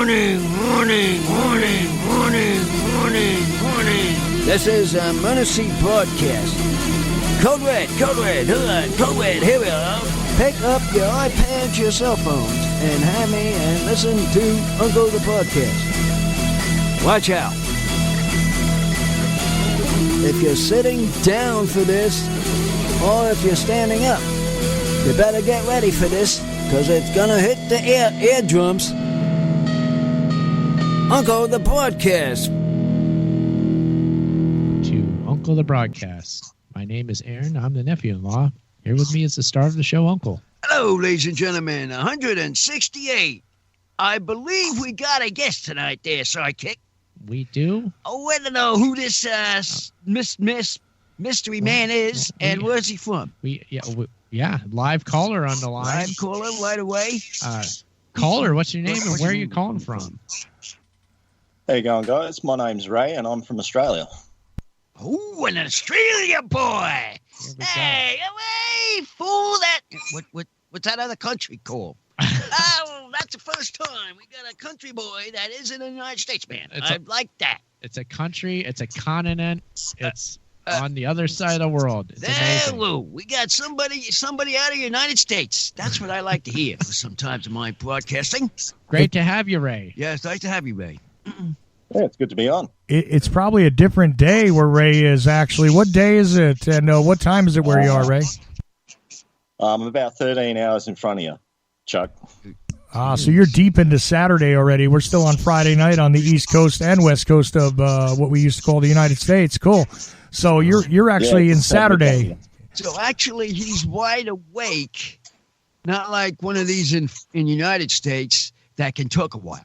This is a Emergency Broadcast. Code Red, hold on, Code Red, here we are. Pick up your iPads, your cell phones, and have me and listen to Uncle the Podcast. Watch out. If you're sitting down for this, or if you're standing up, you better get ready for this, because it's gonna hit the eardrums. Uncle the Broadcast. Uncle the Broadcast. My name is Aaron. I'm the nephew-in-law. Here with me is the star of the show, Uncle. Hello, ladies and gentlemen. 168. I believe we got a guest tonight there, Sidekick. We do? I want to know who this mystery man is and where's he from? Yeah, live caller on the line. Live caller right away. Caller, what's your name and where are you calling from? How you going, guys? My name's Ray and I'm from Australia. Oh, an Australia boy! Hey, fool! That what's that other country called? Oh, that's the first time we got a country boy that is in the United States, man. I like that. It's a country. It's a continent. It's on the other side of the world. It's amazing. Lou, we got somebody out of the United States. That's what I like to hear sometimes in my broadcasting. Great to have you, Ray. Yeah, it's nice to have you, Ray. Yeah, it's good to be on. It's probably a different day where Ray is actually. What day is it? And what time is it where you are, Ray? I'm about 13 hours in front of you, Chuck. So you're deep into Saturday already. We're still on Friday night on the East Coast and West Coast of what we used to call the United States. Cool. So you're actually in Saturday. So actually, he's wide awake, not like one of these in the United States that can talk a while.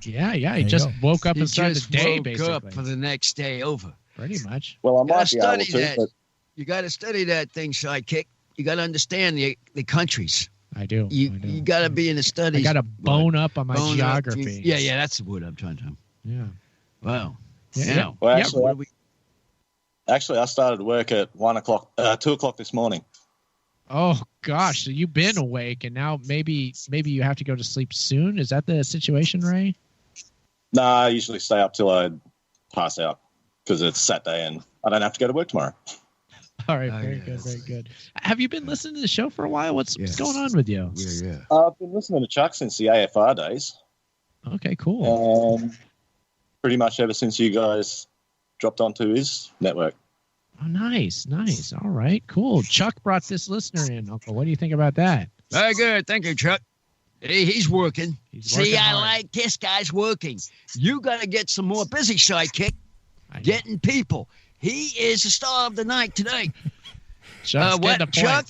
Yeah. He just woke up and started the day, basically. Up for the next day over. Pretty much. Well, I might be able to. But... You got to study that thing, Sidekick. You got to understand the countries. I do. You got to be in the studies. I got to bone up on my geography. Yeah, that's the word I'm trying to. Yeah. Wow. Yeah. Well, actually, I started work at 2 o'clock this morning. Oh gosh, so you've been awake, and now maybe you have to go to sleep soon. Is that the situation, Ray? Nah, I usually stay up till I pass out because it's Saturday and I don't have to go to work tomorrow. All right, very good. Have you been listening to the show for a while? What's going on with you? Yeah. I've been listening to Chuck since the AFR days. Okay, cool. Pretty much ever since you guys dropped onto his network. Oh, nice. All right, cool. Chuck brought this listener in, Uncle. What do you think about that? Very good. Thank you, Chuck. Hey, he's working. See, I like this guy's working. You got to get some more busy, Sidekick. Getting people. He is the star of the night tonight. Chuck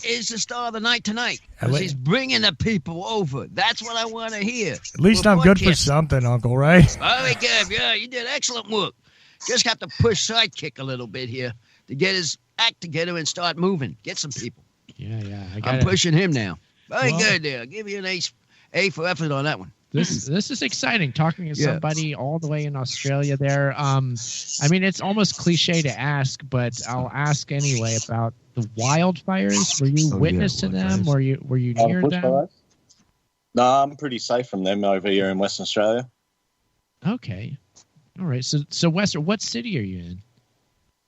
is the star of the night tonight because he's bringing the people over. That's what I want to hear. At least I'm good for something, Uncle, right? Very good. Yeah, you did excellent work. Just have to push Sidekick a little bit here to get his act together and start moving. Get some people. Yeah. I'm pushing him now. Very good there. I'll give you an A for effort on that one. This is exciting, talking to somebody all the way in Australia there. I mean, it's almost cliche to ask, but I'll ask anyway about the wildfires. Were you witness to them? Were you near them? No, I'm pretty safe from them over here in Western Australia. Okay. All right. So Western, what city are you in?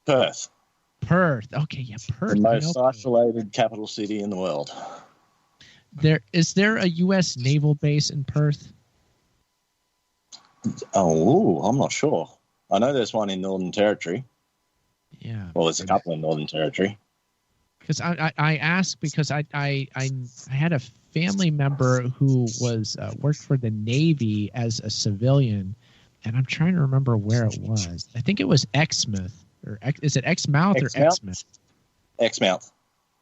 Perth. Okay, yeah, Perth. The most isolated capital city in the world. Is there a U.S. naval base in Perth? Oh, I'm not sure. I know there's one in Northern Territory. Yeah. Well, there's a couple in Northern Territory. Because I asked because I had a family member who was worked for the Navy as a civilian, and I'm trying to remember where it was. I think it was Exmouth. Is it Exmouth or Exmouth? Exmouth.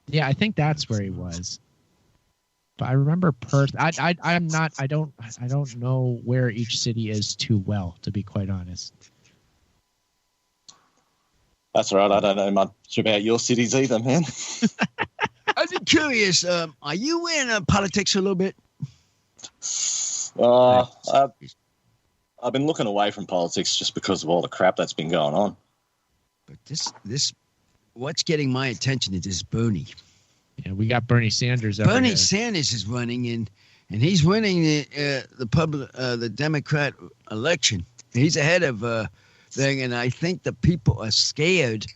Yeah, I think that's where he was. But I remember Perth. I don't know where each city is too well, to be quite honest. That's right. I don't know much about your cities either, man. I'm curious. Are you in politics a little bit? I've been looking away from politics just because of all the crap that's been going on. But this, what's getting my attention is this Bernie. Yeah, we got Bernie Sanders. Bernie Sanders is running, and and he's winning the Democrat election. He's ahead of thing, and I think the people are scared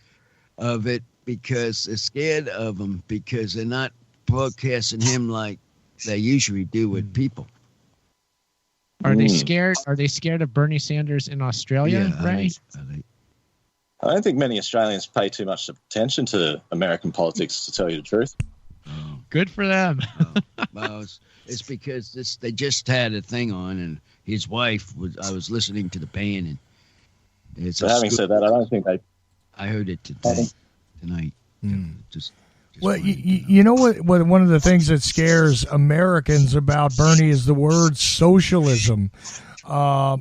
of it because they're scared of him because they're not broadcasting him like they usually do with people. Are they scared? Are they scared of Bernie Sanders in Australia, Ray? I don't think many Australians pay too much attention to American politics, to tell you the truth. Oh. Good for them. Well, it's because they just had a thing on, and his wife I was listening to the band, and it's. So having said that, I don't think I heard it tonight. Just well, you know what? One of the things that scares Americans about Bernie is the word socialism. Now,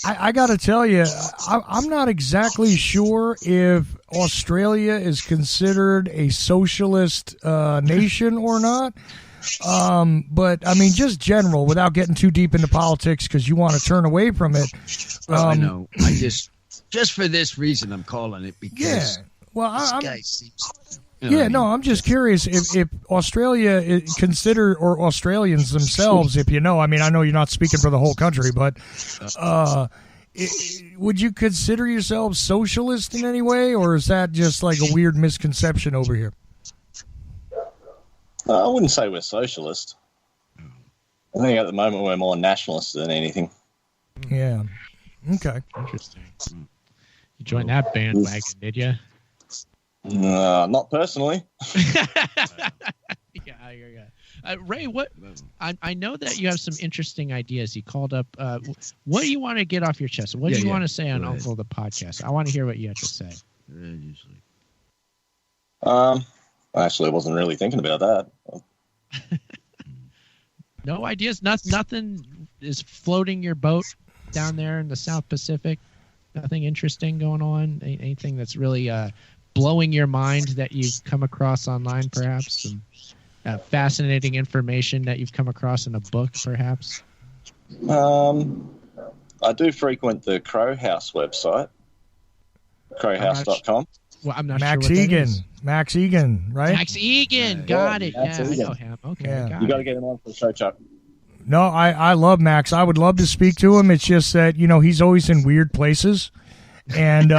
I got to tell you, I'm not exactly sure if Australia is considered a socialist nation or not. But I mean, just general, without getting too deep into politics, because you want to turn away from it. I know. I just for this reason, I'm calling it because this guy seems. I'm just curious if Australia is considered, or Australians themselves, if you know. I mean, I know you're not speaking for the whole country, but would you consider yourselves socialist in any way, or is that just like a weird misconception over here? I wouldn't say we're socialist. I think at the moment we're more nationalist than anything. Yeah. Okay. Interesting. You joined that bandwagon, did you? Not personally. Yeah. Ray, what? I know that you have some interesting ideas. You called up. What do you want to get off your chest? What do you want to say on Uncle the podcast? I want to hear what you have to say. Usually. Actually, I wasn't really thinking about that. No ideas. Nothing is floating your boat down there in the South Pacific. Nothing interesting going on. Anything that's really blowing your mind that you've come across online, perhaps? Some fascinating information that you've come across in a book, perhaps? I do frequent the Crow House website, crowhouse.com. Well, I'm not Max sure what Egan. that is. Max Egan, right? Max Egan. Got it. Max I Egan. know him. Okay. Yeah. You got to get him on for the show, Chuck. No, I love Max. I would love to speak to him. It's just that, he's always in weird places. And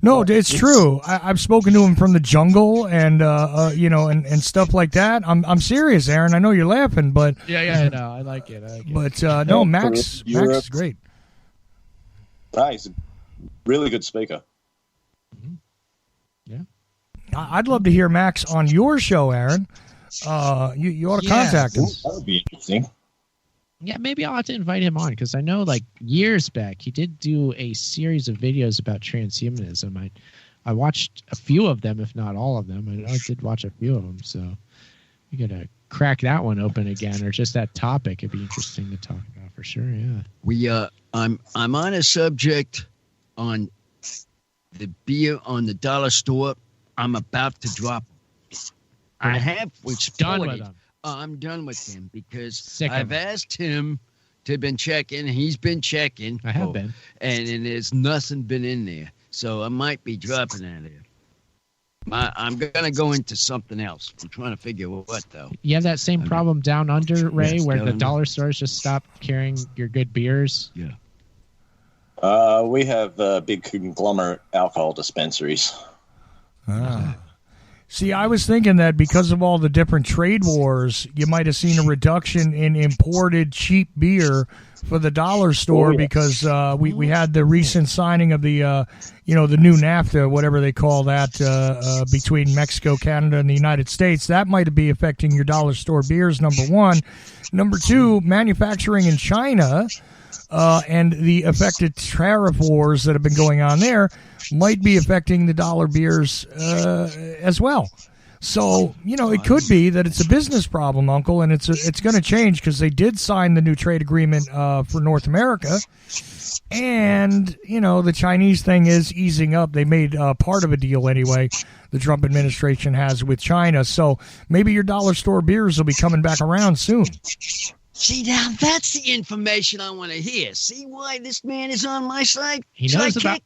no, it's true. I've spoken to him from the jungle and and stuff like that. I'm serious, Aaron. I know you're laughing, but yeah, no, I like it. But no, Max is great. He's a really good speaker. Yeah, I'd love to hear Max on your show, Aaron. You ought to contact him. That would be interesting. Yeah, maybe I'll have to invite him on because I know, like, years back, he did do a series of videos about transhumanism. I watched a few of them, if not all of them. I did watch a few of them, so we got to crack that one open again, or just that topic. It'd be interesting to talk about for sure. Yeah, I'm on a subject on the beer on the dollar store. I'm about to drop. I have done with them. I'm done with him because I've asked him to been checking. He's been checking. I have been. And there's nothing been in there. So I might be dropping out of there. I'm going to go into something else. I'm trying to figure what, though. You have that same problem down under, Ray, where the dollar stores just stop carrying your good beers? Yeah. We have big conglomerate alcohol dispensaries. See, I was thinking that because of all the different trade wars, you might have seen a reduction in imported cheap beer for the dollar store because we had the recent signing of the the new NAFTA, whatever they call that, between Mexico, Canada, and the United States. That might be affecting your dollar store beers, number one. Number two, manufacturing in China and the affected tariff wars that have been going on there might be affecting the dollar beers as well. So, it could be that it's a business problem, Uncle, and it's going to change because they did sign the new trade agreement for North America. And, the Chinese thing is easing up. They made part of a deal anyway, the Trump administration has with China. So maybe your dollar store beers will be coming back around soon. See, now that's the information I want to hear. See why this man is on my side? He understands.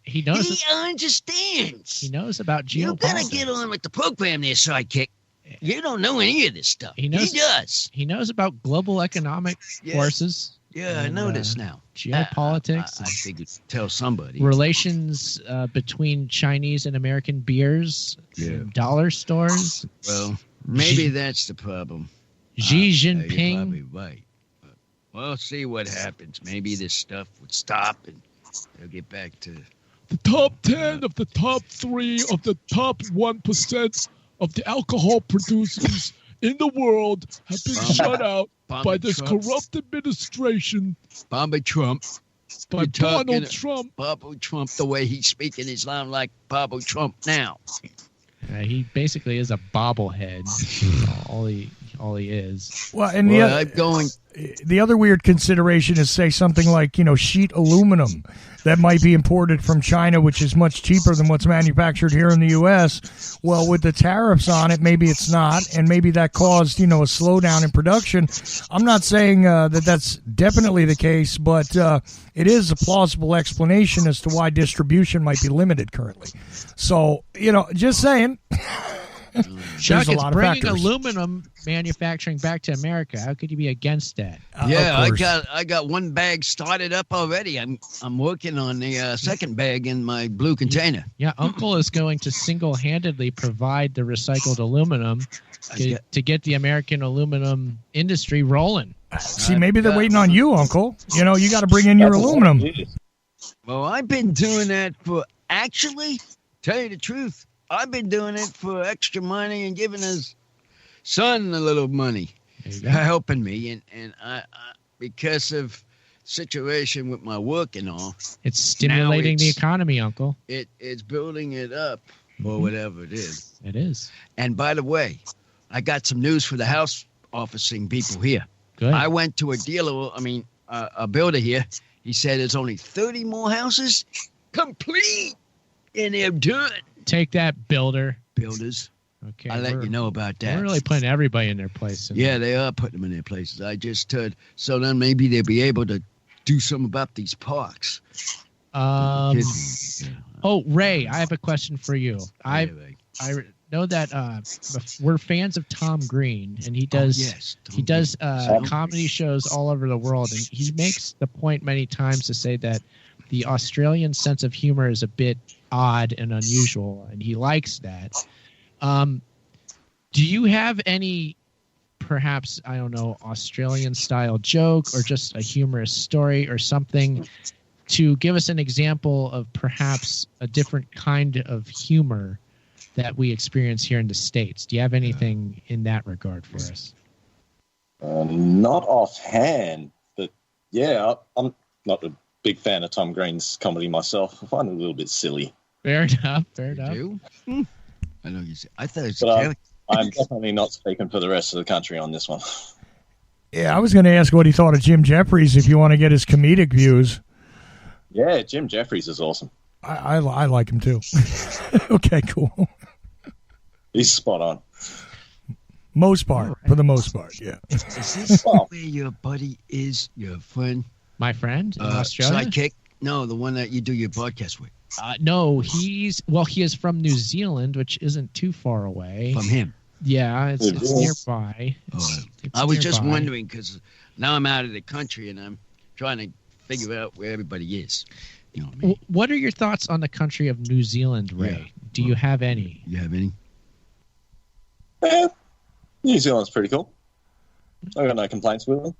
He knows about geopolitics. You got to get on with the program there, sidekick. You don't know any of this stuff. He does. He knows about global economic forces. Yeah, I know this now. Geopolitics. I figured to tell somebody. Relations between Chinese and American beers. Yeah. Dollar stores. Well, maybe that's the problem. Xi Jinping. You're probably right. But we'll see what happens. Maybe this stuff would stop and they'll get back to... The top 10 of the top 3 of the top 1% of the alcohol producers in the world have been shut out by this corrupt administration. Bobby Trump. By Donald Trump. Bobby Trump, the way he's speaking, he sounds like Bobby Trump now. He basically is a bobblehead. all he is. Well, and the other weird consideration is, say, something like, sheet aluminum that might be imported from China, which is much cheaper than what's manufactured here in the U.S. Well, with the tariffs on it, maybe it's not, and maybe that caused, a slowdown in production. I'm not saying that that's definitely the case, but it is a plausible explanation as to why distribution might be limited currently. So, just saying. Chuck, it's bringing aluminum manufacturing back to America. How could you be against that? I got one bag started up already. I'm working on the second bag in my blue container. Yeah, Uncle is going to single-handedly provide the recycled aluminum to get the American aluminum industry rolling. See, maybe they're waiting on you, Uncle. You got to bring in your aluminum. Well, I've been doing that tell you the truth, I've been doing it for extra money and giving his son a little money, helping me. And I because of situation with my work and all. It's stimulating the economy, Uncle. It's building it up or whatever it is. It is. And by the way, I got some news for the house officing people here. Good. I went to a builder here. He said there's only 30 more houses complete, and they're done. Take that, builders. Okay, I'll let you know about that. We're really putting everybody in their place. Yeah, they are putting them in their places. I just heard. So then maybe they'll be able to do something about these parks. Oh, Ray, I have a question for you. I know that we're fans of Tom Green, and he does comedy shows all over the world, and he makes the point many times to say that the Australian sense of humor is a bit odd and unusual, and he likes that. Do you have any, perhaps, I don't know, Australian style joke or just a humorous story or something to give us an example of perhaps a different kind of humor that we experience here in the States? Do you have anything in that regard for us? Not offhand, but yeah, I'm not a big fan of Tom Green's comedy myself. I find it a little bit silly. Fair enough. You do? I know you said. I thought it was I'm definitely not speaking for the rest of the country on this one. Yeah, I was going to ask what he thought of Jim Jeffries if you want to get his comedic views. Yeah, Jim Jeffries is awesome. I like him too. Okay, cool. He's spot on. For the most part, yeah. Is this where your buddy is, your friend? My friend in Australia? Sidekick? No, the one that you do your podcast with. No, he is from New Zealand, which isn't too far away. From him? Yeah, it's nearby. I was just wondering because now I'm out of the country and I'm trying to figure out where everybody is. You know what I mean? What are your thoughts on the country of New Zealand, Ray? Yeah. Do you have any? You have any? Yeah, New Zealand's pretty cool. I got no complaints with them.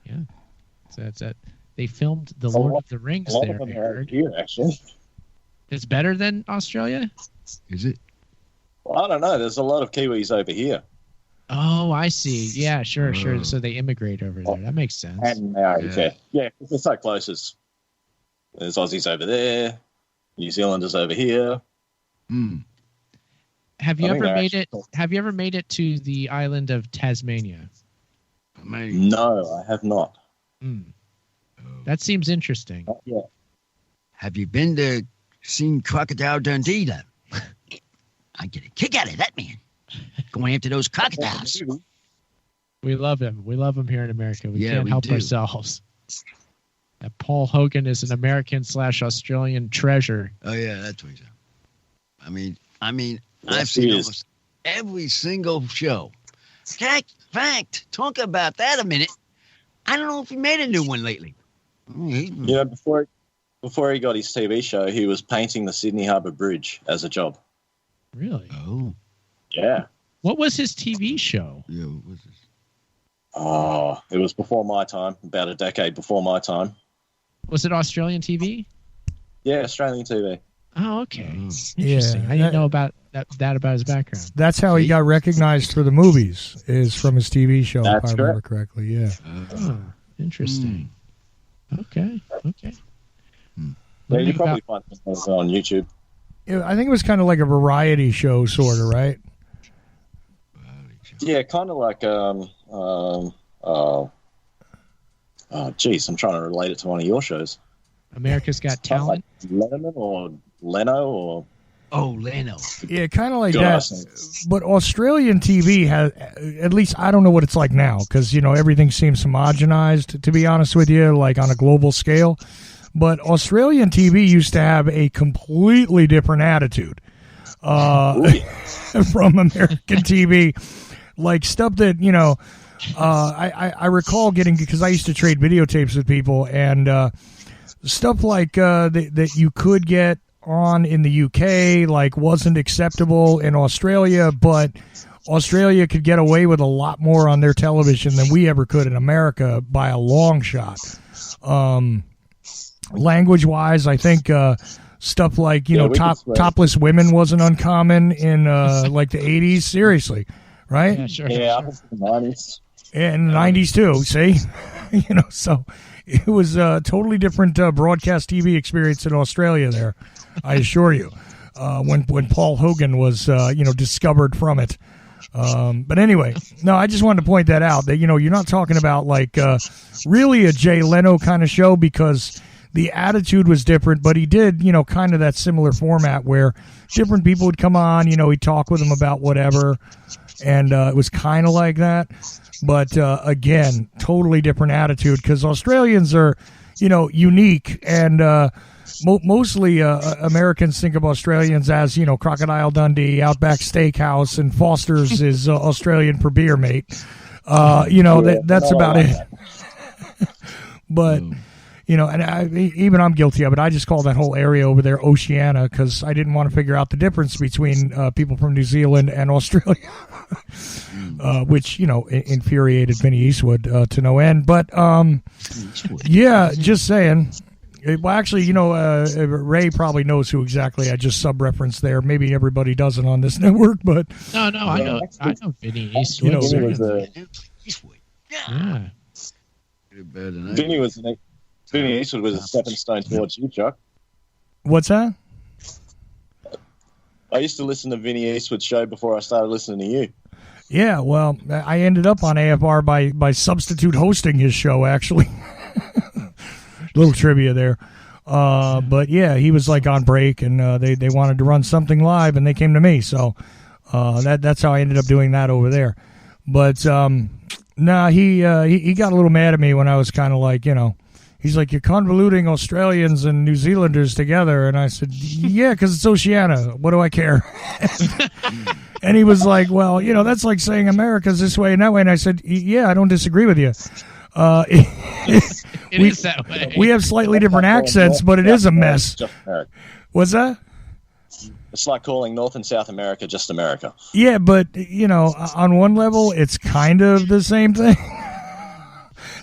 Yeah, so that's it. They filmed The Lord of the Rings there. I heard. Here, actually. It's better than Australia? Is it? Well, I don't know. There's a lot of Kiwis over here. Oh, I see. Yeah, sure. So they immigrate over there. That makes sense. And yeah, they're so close. There's Aussies over there, New Zealanders over here. Have you ever made it to the island of Tasmania? No, I have not. That seems interesting. Yeah. Have you been to seen Crocodile Dundee then? I get a kick out of that man. Going after those crocodiles. We love him. We love him here in America. We can't help ourselves. That Paul Hogan is an American/Australian treasure. Oh yeah, that's what he's. I mean, I've seen every single show. Fact, talk about that a minute. I don't know if he made a new one lately. Before he got his TV show, he was painting the Sydney Harbour Bridge as a job. Really? Oh. Yeah. What was his TV show? Yeah, what was this? Oh, it was before my time, about a decade before my time. Was it Australian TV? Yeah, Australian TV. Oh, okay. Interesting. I didn't know about that about his background. That's how he got recognized for the movies, is from his TV show, if I remember correctly. Yeah. Oh, interesting. Okay. Yeah, you probably find things on YouTube. Yeah, I think it was kind of like a variety show, sort of, right? Yeah, kind of like geez, I'm trying to relate it to one of your shows. America's Got Talent. Like Letterman or Leno or Leno. Yeah, kind of like that. But Australian TV has, at least I don't know what it's like now, because everything seems homogenized. To be honest with you, like on a global scale. But Australian TV used to have a completely different attitude from American TV. Like stuff that, I recall getting, because I used to trade videotapes with people, and stuff like that you could get on in the UK, like wasn't acceptable in Australia, but Australia could get away with a lot more on their television than we ever could in America by a long shot. Language-wise, I think stuff like, topless women wasn't uncommon in like the 80s. Seriously. Right? Yeah, sure. Yeah, I was in the 90s. In the 90s too, see? So it was a totally different broadcast TV experience in Australia there, I assure you, when Paul Hogan was, discovered from it. But anyway, no, I just wanted to point that out, that, you're not talking about like really a Jay Leno kind of show, because the attitude was different, but he did, kind of that similar format where different people would come on, he'd talk with them about whatever. And it was kind of like that. But, again, totally different attitude, because Australians are, unique. And mostly Americans think of Australians as, Crocodile Dundee, Outback Steakhouse, and Foster's is Australian for beer, mate. That's about it. But... and even I'm guilty of it. I just call that whole area over there Oceania, because I didn't want to figure out the difference between people from New Zealand and Australia, which, infuriated Vinny Eastwood to no end. But, yeah, just saying. Well, actually, Ray probably knows who exactly I just sub-referenced there. Maybe everybody doesn't on this network, but... No, I know Vinny Eastwood. Yeah. Vinny Eastwood was a stepping stone towards you, Chuck. What's that? I used to listen to Vinny Eastwood's show before I started listening to you. Yeah, well, I ended up on AFR by substitute hosting his show, actually. Little trivia there. But, yeah, he was, like, on break, and they wanted to run something live, and they came to me. So that's how I ended up doing that over there. But, he got a little mad at me when I was kind of like, he's like, you're convoluting Australians and New Zealanders together. And I said, yeah, because it's Oceania. What do I care? And he was like, well, that's like saying America's this way and that way. And I said, yeah, I don't disagree with you. It is that way. We have slightly different accents, but it is a mess. What's that? It's like calling North and South America just America. Yeah, but, on one level, it's kind of the same thing.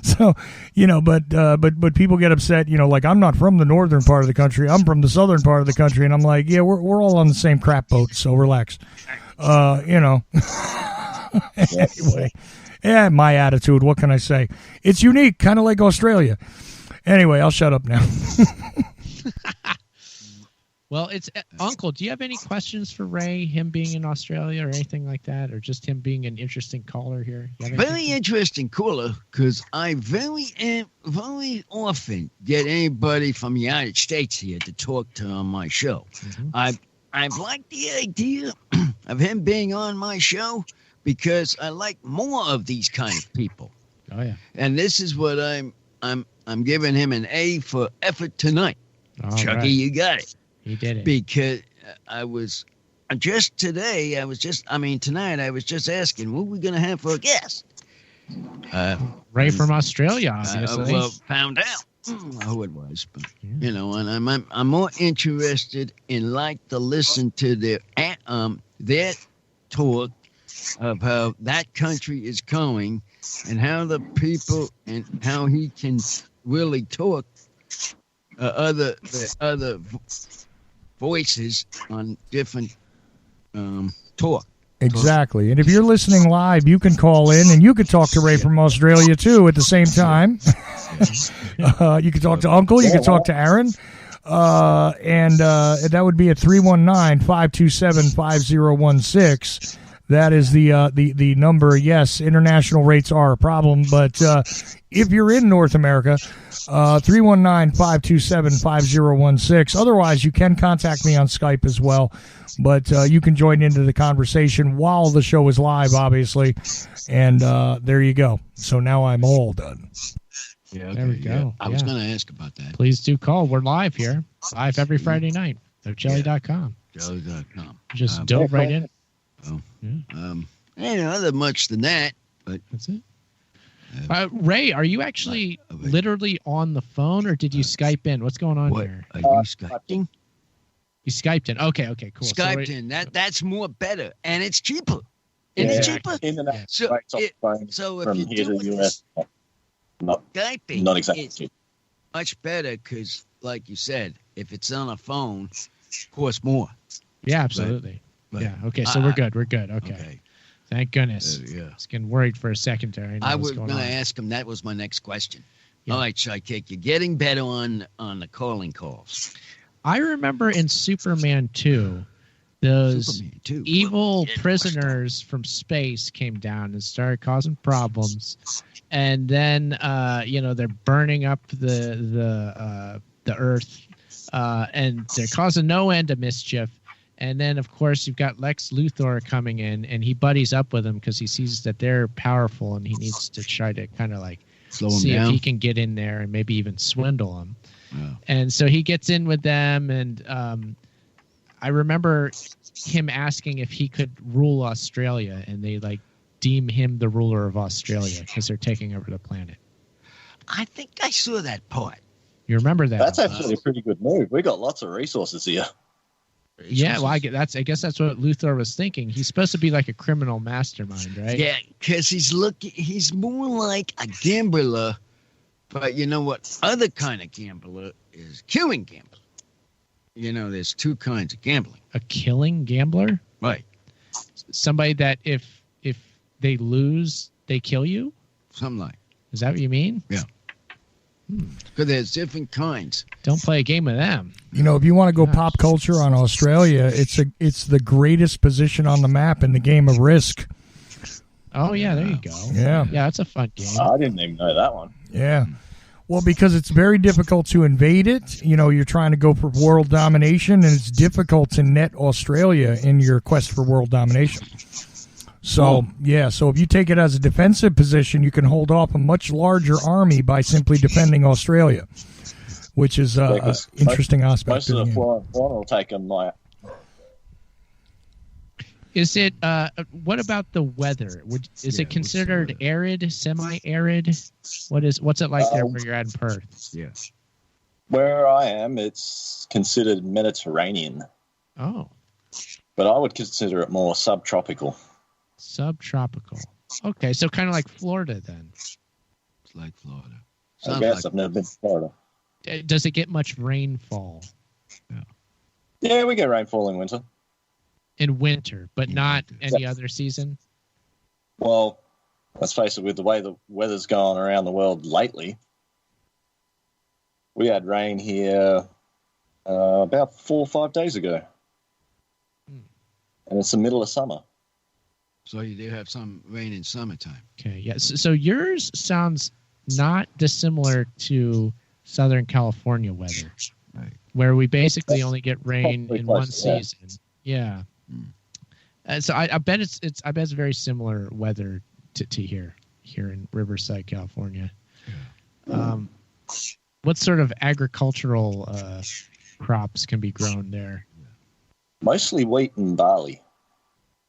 So, but people get upset, like, I'm not from the northern part of the country. I'm from the southern part of the country. And I'm like, yeah, we're all on the same crap boat. So relax. Anyway. Yeah, my attitude. What can I say? It's unique, kind of like Australia. Anyway, I'll shut up now. Well, it's Uncle. Do you have any questions for Ray? Him being in Australia or anything like that, or just him being an interesting caller here? Very interesting caller, because I very often get anybody from the United States here to talk to on my show. Mm-hmm. I've liked the idea of him being on my show because I like more of these kind of people. Oh yeah. And this is what I'm giving him an A for effort tonight. All Chucky, right. you got it. He did it. Because I was just today, tonight, I was just asking, what are we going to have for a guest? Ray from Australia, obviously. Well, found out who it was, but you know, and I'm more interested in to listen to their talk of how that country is going and how the people and how he can really talk other voices on different talk. Exactly. And if you're listening live, you can call in and you could talk to Ray from Australia too at the same time. You can talk to Uncle, you can talk to Aaron. And that would be at 319-527-5016. That is the number. Yes, international rates are a problem, but if you're in North America, 319-527-5016. Otherwise, you can contact me on Skype as well, but you can join into the conversation while the show is live, obviously. And there you go. So now I'm all done. Yeah, okay, there we go. Yeah. I was going to ask about that. Please do call. We're live here. Live every Friday night. Jelly.com. Jelly.com. Just dove right in. Oh. Yeah. Ain't other much than that, but that's it. Ray, are you actually literally on the phone, or did you Skype in? What's going on here? Are you Skyping? You Skyped in. Okay, cool. Skyped in. That's more better, and it's cheaper. And it's cheaper. Internet. So if you do US, Skyping, not exactly. It's much better because, like you said, if it's on a phone, it costs more. Yeah, absolutely. But yeah. Okay. So we're good. We're good. Okay. Thank goodness. Yeah. I was getting worried for a second there. I was going to ask him. That was my next question. Yeah. All right, Sidekick, you're getting better on the calling calls. I remember in Superman 2, those evil prisoners from space came down and started causing problems, and then they're burning up the Earth, and they're causing no end of mischief. And then, of course, you've got Lex Luthor coming in, and he buddies up with them because he sees that they're powerful, and he needs to try to kind of like see if he can get in there and maybe even swindle them. Yeah. And so he gets in with them, and I remember him asking if he could rule Australia, and they like deem him the ruler of Australia because they're taking over the planet. I think I saw that part. You remember that? That's actually a pretty good move. We got lots of resources here. Yeah, well, I guess that's what Luthor was thinking. He's supposed to be like a criminal mastermind, right? Yeah, because he's more like a gambler, but you know what? Other kind of gambler is killing gambler. You know, there's two kinds of gambling. A killing gambler, right? Somebody that if they lose, they kill you. Something like. Is that what you mean? Yeah. Because there's different kinds. Don't play a game with them. You know, if you want to go pop culture on Australia, it's the greatest position on the map in the game of Risk. Oh yeah, there you go. Yeah, that's a fun game. I didn't even know that one. Yeah. Well, because it's very difficult to invade it. You know, you're trying to go for world domination, and it's difficult to net Australia in your quest for world domination. So, so if you take it as a defensive position, you can hold off a much larger army by simply defending Australia, which is an interesting aspect. Most of the flying will take them like. Is it? What about the weather? Is it considered arid, semi-arid? What's it like there where you're at in Perth? Yeah. Where I am, it's considered Mediterranean. Oh. But I would consider it more subtropical. Subtropical. Okay, so kind of like Florida then. It's like Florida. I guess I've never been to Florida. Does it get much rainfall? Yeah, we get rainfall in winter. In winter, but not any other season? Well, let's face it, with the way the weather's gone around the world lately, we had rain here about 4 or 5 days ago. And it's the middle of summer. So you do have some rain in summertime. Okay, yeah. So yours sounds not dissimilar to Southern California weather, right? Where we basically only get rain in one season. Yeah. So I bet it's very similar weather to here in Riverside, California. Yeah. What sort of agricultural crops can be grown there? Mostly wheat and barley.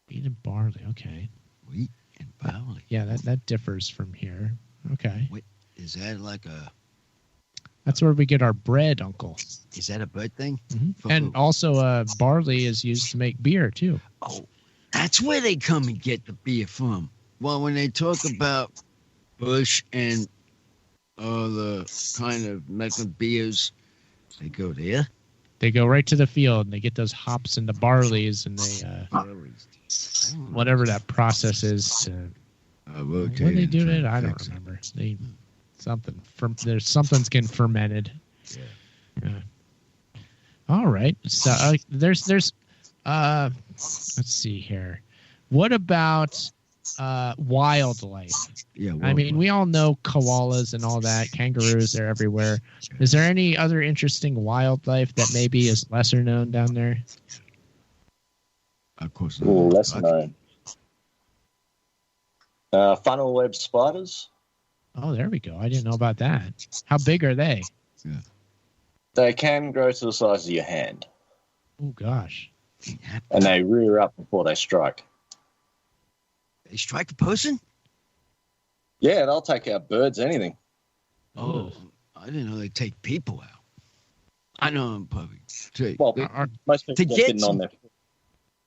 Wheat and barley, okay. Wheat and barley. Yeah, that differs from here. Okay. Wait, is that like a... That's where we get our bread, Uncle. Is that a bread thing? Mm-hmm. And also barley is used to make beer, too. Oh, that's where they come and get the beer from. Well, when they talk about Bush and the kind of making beers, they go there. They go right to the field and they get those hops and the barleys and they whatever that process is to what do they do it? I don't remember. Something's getting fermented. Yeah. All right. So there's let's see here. What about wildlife? Yeah. I mean, we all know koalas and all that. Kangaroos, they're everywhere. Is there any other interesting wildlife that maybe is lesser known down there? Of course not. Lesser known. Funnel web spiders. Oh, there we go. I didn't know about that. How big are they? Yeah. They can grow to the size of your hand. Oh, gosh. And they rear up before they strike. They strike a person? Yeah, they'll take out birds, anything. Oh, I didn't know they take people out. I know I'm probably... Most people are getting on there.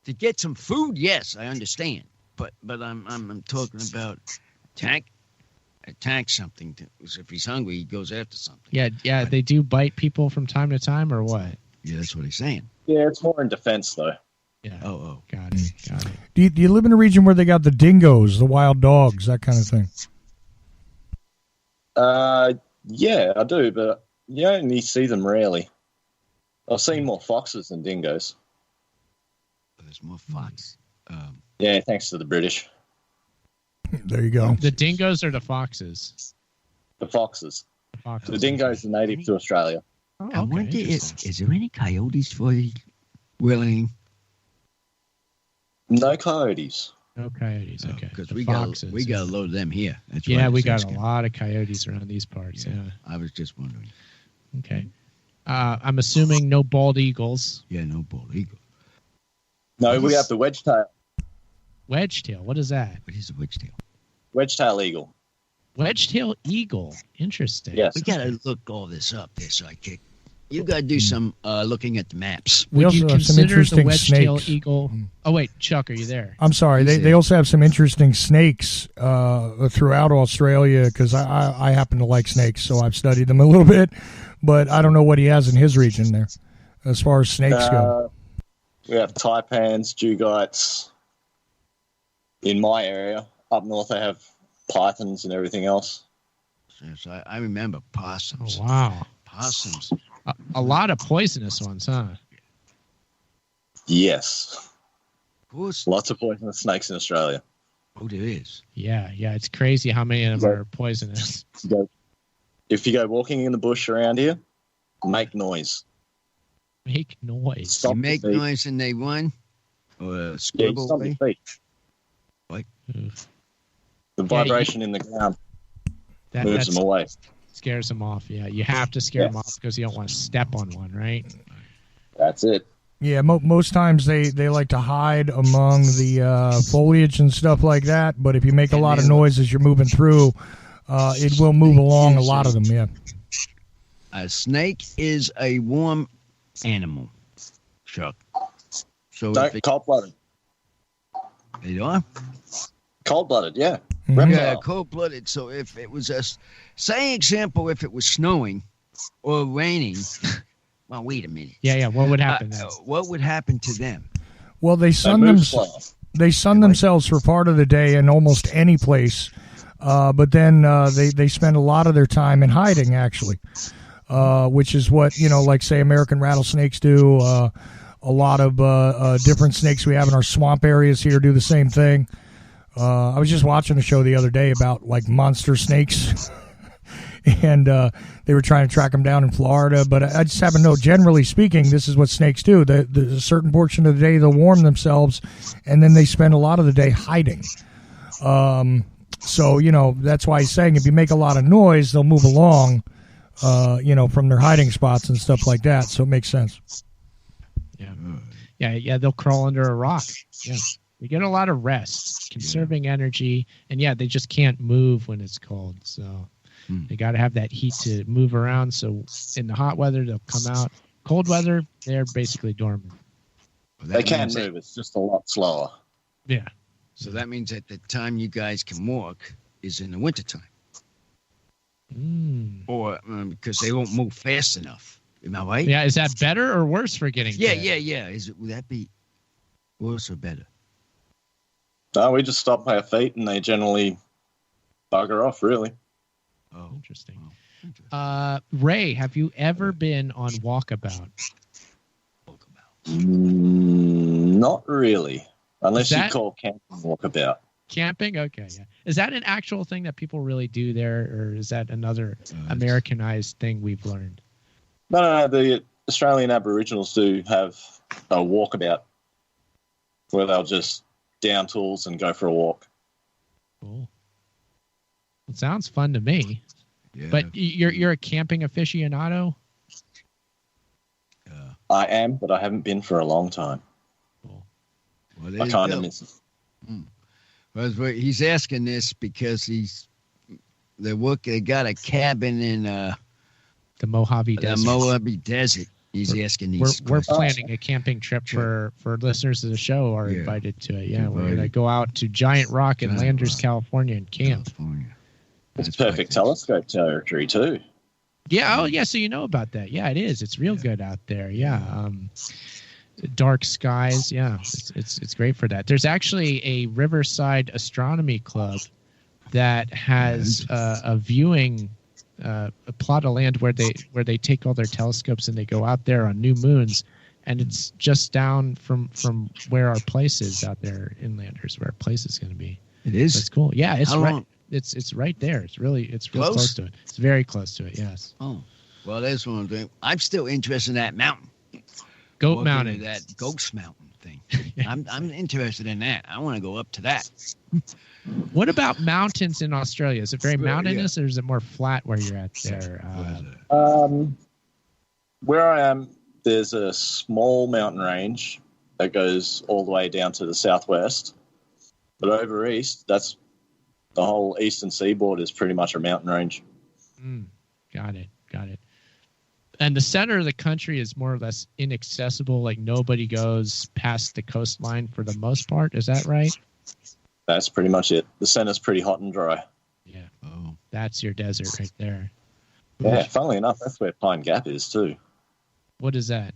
To get some food, yes, I understand. But I'm talking about attack something. If he's hungry, he goes after something. Yeah, they do bite people from time to time, or what? Yeah, that's what he's saying. Yeah, it's more in defense, though. Yeah. Oh. Got it. Do you live in a region where they got the dingoes, the wild dogs, that kind of thing? Yeah, I do, but you only see them rarely. I've seen more foxes than dingoes. There's more fox. Yeah, thanks to the British. There you go. The dingoes or the foxes? The foxes. The dingoes are native to Australia. Oh, okay. I wonder, is there any coyotes for you, Willing? No coyotes. No coyotes, okay. Because we got a load of them here. That's we got a lot of coyotes around these parts, yeah. I was just wondering. Okay. I'm assuming no bald eagles. Yeah, no bald eagle. No, we have the wedge-tail. Wedge-tail, what is that? What is a wedge-tail? Wedge-tail eagle. Wedge-tail eagle, interesting. Yes. We got to look all this up there, Sidekick. You got to do some looking at the maps. Would you consider the wedge-tail eagle? Oh, wait, Chuck, are you there? I'm sorry. They also have some interesting snakes throughout Australia because I happen to like snakes, so I've studied them a little bit. But I don't know what he has in his region there as far as snakes go. We have taipans, dugites. In my area, up north, they have pythons and everything else. Yes, I remember possums. Oh, wow. Possums. A lot of poisonous ones, huh? Yes. Of course. Lots of poisonous snakes in Australia. Oh, there is. Yeah. It's crazy how many of them are poisonous. If you go walking in the bush around here, make noise. Make noise. You make noise and they run? Or scribble? Stop your feet. What? The vibration in the ground moves them away. Scares them off, yeah. You have to scare them off because you don't want to step on one, right? That's it. Yeah, most times they like to hide among the foliage and stuff like that, but if you make a lot of noise as you're moving through, it will move along a lot of them, yeah. A snake is a warm animal, Chuck. So cold-blooded. They are? Cold-blooded, yeah. Yeah, cold-blooded. So if it was say example, if it was snowing or raining, well, wait a minute. Yeah. What would happen then? What would happen to them? Well, they sun themselves for part of the day in almost any place, but then they spend a lot of their time in hiding, actually, which is what, like, say, American rattlesnakes do. A lot of different snakes we have in our swamp areas here do the same thing. I was just watching a show the other day about, like, monster snakes, and they were trying to track them down in Florida. But I just happen to know, generally speaking, this is what snakes do. The certain portion of the day they'll warm themselves, and then they spend a lot of the day hiding. So, that's why he's saying if you make a lot of noise, they'll move along, from their hiding spots and stuff like that. So it makes sense. Yeah, they'll crawl under a rock. Yeah. We get a lot of rest, conserving energy, and they just can't move when it's cold. So they got to have that heat to move around. So in the hot weather, they'll come out. Cold weather, they're basically dormant. Well, they can move. It's just a lot slower. Yeah. So that means that the time you guys can walk is in the wintertime. Or because they won't move fast enough. Am I right? Yeah. Is that better or worse for getting Yeah. Would that be worse or better? No, we just stop our feet and they generally bugger off, really. Oh, interesting. Ray, have you ever been on Walkabout? Not really. Unless you call camping Walkabout. Camping? Okay, yeah. Is that an actual thing that people really do there, or is that another Americanized thing we've learned? No. The Australian Aboriginals do have a walkabout where they'll just down tools and go for a walk. Cool. It sounds fun to me. Yeah. But you're a camping aficionado? I am, but I haven't been for a long time. Cool. Well, I kind of miss it. Well, he's asking this because they got a cabin in the Mojave Desert. The Mojave Desert. He's asking these. We're planning a camping trip for listeners of the show are invited to it. Yeah, we're gonna go out to Giant Rock in Landers, California, and camp. It's perfect telescope territory too. Yeah. Oh, yeah. So you know about that? Yeah, it is. It's real good out there. Yeah. Dark skies. Yeah, it's great for that. There's actually a Riverside Astronomy Club that has a viewing a plot of land where they take all their telescopes and they go out there on new moons, and it's just down from where our place is out there in Landers, where our place is going to be. It is. That's cool. Yeah, it's right. It's right there. It's real close to it. It's very close to it. Yes. Oh, well, that's what I'm doing. I'm still interested in that mountain. Goat Mountain. That Ghost Mountain thing. I'm interested in that. I want to go up to that. What about mountains in Australia? Is it very mountainous, or is it more flat where you're at there? Where I am, there's a small mountain range that goes all the way down to the southwest. But over east, that's the whole eastern seaboard is pretty much a mountain range. Got it. And the center of the country is more or less inaccessible. Like nobody goes past the coastline for the most part. Is that right? That's pretty much it. The center's pretty hot and dry. Yeah. Oh, that's your desert right there. Yeah. Funnily enough, that's where Pine Gap is too. What is that?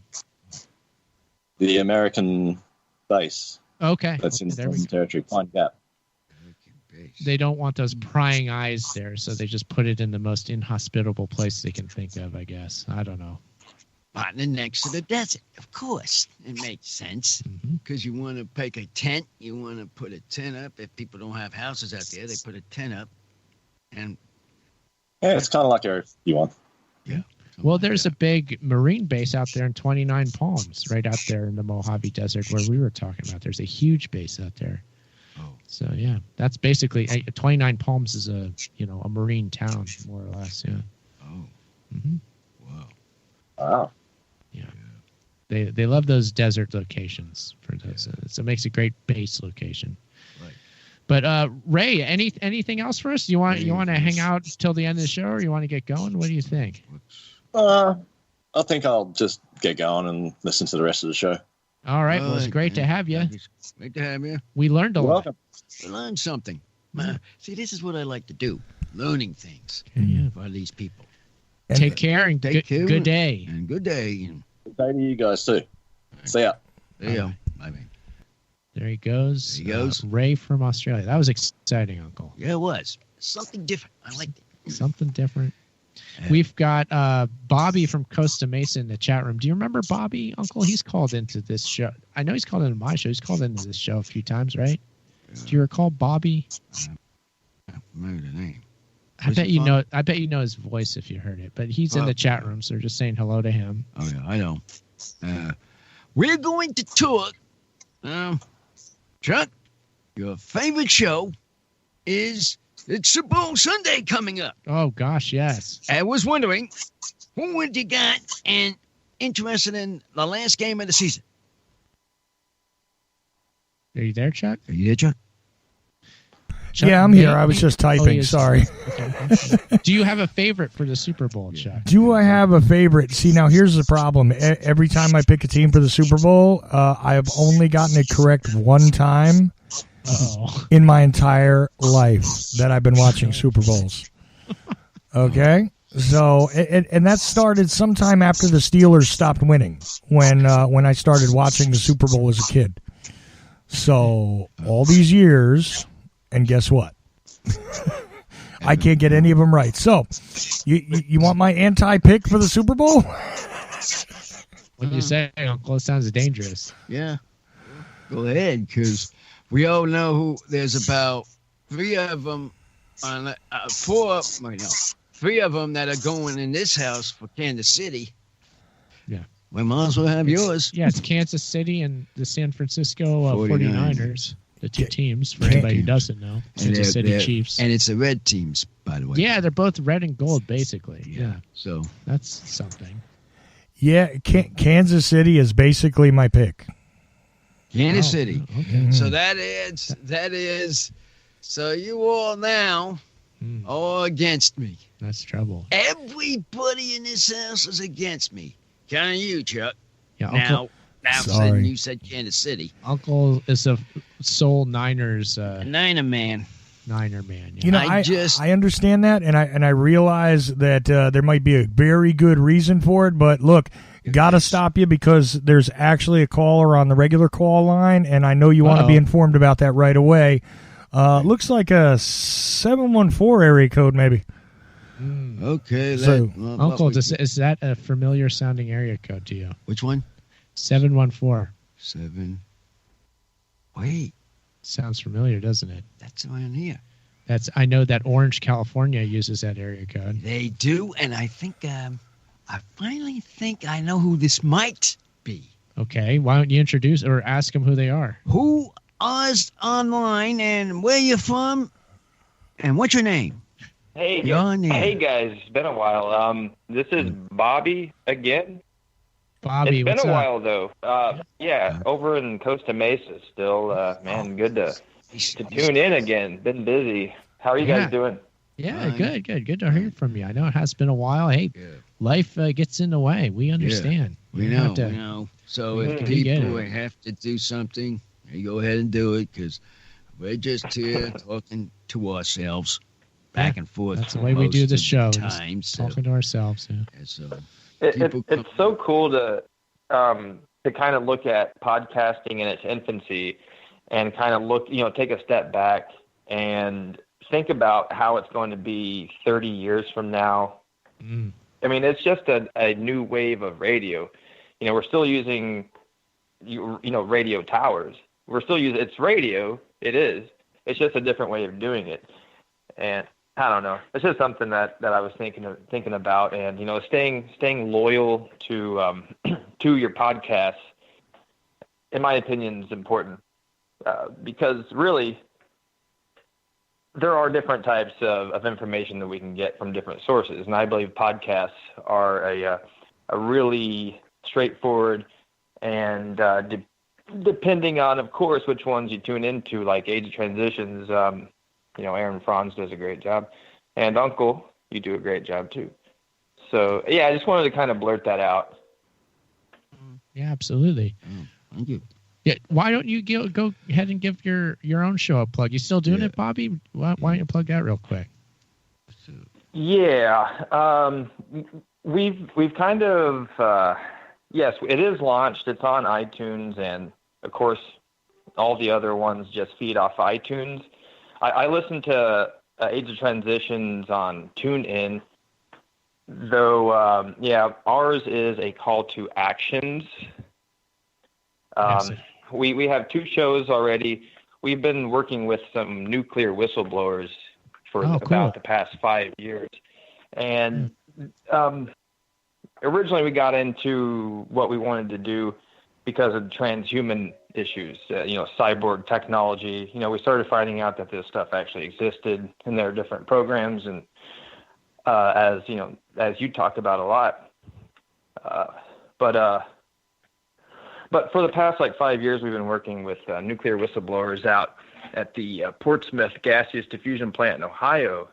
The American base. Okay. That's in the territory. Pine Gap. They don't want those prying eyes there, so they just put it in the most inhospitable place they can think of, I guess. I don't know. Partner next to the desert, of course. It makes sense because you want to pick a tent. You want to put a tent up. If people don't have houses out there, they put a tent up. And yeah, it's kind of like you want. Yeah. Well, there's a big Marine base out there in 29 Palms, right out there in the Mojave Desert where we were talking about. There's a huge base out there. Oh. So yeah, that's basically 29 Palms is a Marine town more or less. Yeah. Oh. Wow. Yeah. They love those desert locations for those. So it makes a great base location. Right. But Ray, anything else for us? You want to hang out till the end of the show, or you want to get going? What do you think? I think I'll just get going and listen to the rest of the show. All right. Well, it's great to have you. Great to have you. We learned a lot. Welcome. We learned something. See, this is what I like to do. Learning things for these people. Take care and good day. And good day. Good day to you guys too. See ya. There you go. Bye. There he goes. Ray from Australia. That was exciting, Uncle. Yeah, it was. Something different. I liked it. Something different. We've got Bobby from Costa Mesa in the chat room. Do you remember Bobby, Uncle? He's called into this show. I know he's called into my show. He's called into this show a few times, right? Do you recall Bobby? I remember the name. I bet you know his voice if you heard it. But he's in the chat room, so we're just saying hello to him. Oh yeah, I know. We're going to talk. Chuck, your favorite show is it's Super Bowl Sunday coming up. Oh gosh, yes. I was wondering who would you got and interested in the last game of the season? Are you there, Chuck? Are you there, Chuck? Yeah, I'm here. I was just typing. Sorry. Okay. Do you have a favorite for the Super Bowl, Chuck? Do I have a favorite? See, now here's the problem. Every time I pick a team for the Super Bowl, I have only gotten it correct one time in my entire life that I've been watching Super Bowls. Okay? So, and that started sometime after the Steelers stopped winning when I started watching the Super Bowl as a kid. So, all these years... And guess what? I can't get any of them right. So, you want my anti-pick for the Super Bowl? What do you say, Uncle? It sounds dangerous. Yeah. Go ahead, because we all know who. There's about three of them that are going in this house for Kansas City. Yeah. We might as well have yours. Yeah, it's Kansas City and the San Francisco 49ers. The two teams, for anybody who doesn't know. Kansas City Chiefs. And it's the red teams, by the way. Yeah, they're both red and gold, basically. Yeah. So that's something. Yeah, Kansas City is basically my pick. Kansas City. Okay. So that is. So you all now are against me. That's trouble. Everybody in this house is against me. Kind of you, Chuck. Yeah, Now you said Kansas City. Uncle is a sole Niners. Niner man. Niner man. Yeah. You know, I understand that, and I realize that there might be a very good reason for it. But look, gotta stop you because there's actually a caller on the regular call line, and I know you want to be informed about that right away. Looks like a 714 area code, maybe. Okay. Uncle, is that a familiar sounding area code to you? Which one? 714. 7. Wait. Sounds familiar, doesn't it? That's around here. I know that Orange, California uses that area code. They do, and I think I finally think I know who this might be. Okay, why don't you introduce or ask them who they are? Who is online and where you from? And what's your name? Hey guys, it's been a while. This is Bobby again. Bobby, it's been a while though. Over in Costa Mesa still. Man, good to tune in again. Been busy. How are you guys doing? Yeah, good to hear from you. I know it has been a while. Hey, life gets in the way. We understand. We know. So if people have to do something, you go ahead and do it because we're just here talking to ourselves back and forth. That's the way we do the show. Talking to ourselves. Yeah. And so it's so cool to kind of look at podcasting in its infancy and kind of take a step back and think about how it's going to be 30 years from now. I mean, it's just a new wave of radio. You know, we're still using, radio towers. We're still using, it's radio. It is. It's just a different way of doing it. And I don't know. It's just something that I was thinking about, and staying loyal to to your podcast, in my opinion, is important because really there are different types of information that we can get from different sources, and I believe podcasts are a really straightforward and depending on, of course, which ones you tune into, like Age of Transitions. Aaron Franz does a great job. And Uncle, you do a great job too. So, I just wanted to kind of blurt that out. Yeah, absolutely. Thank you. Yeah, why don't you go ahead and give your own show a plug? You still doing it, Bobby? Why don't you plug that real quick? Yeah. We've kind of, yes, it is launched. It's on iTunes, and, of course, all the other ones just feed off iTunes. I listen to Age of Transitions on TuneIn, though, ours is a call to actions. We have 2 shows already. We've been working with some nuclear whistleblowers for about the past 5 years. And originally we got into what we wanted to do because of transhuman issues, cyborg technology. We started finding out that this stuff actually existed, and there are different programs, and as you talked about a lot. But But for the past 5 years, we've been working with nuclear whistleblowers out at the Portsmouth gaseous diffusion plant in Ohio.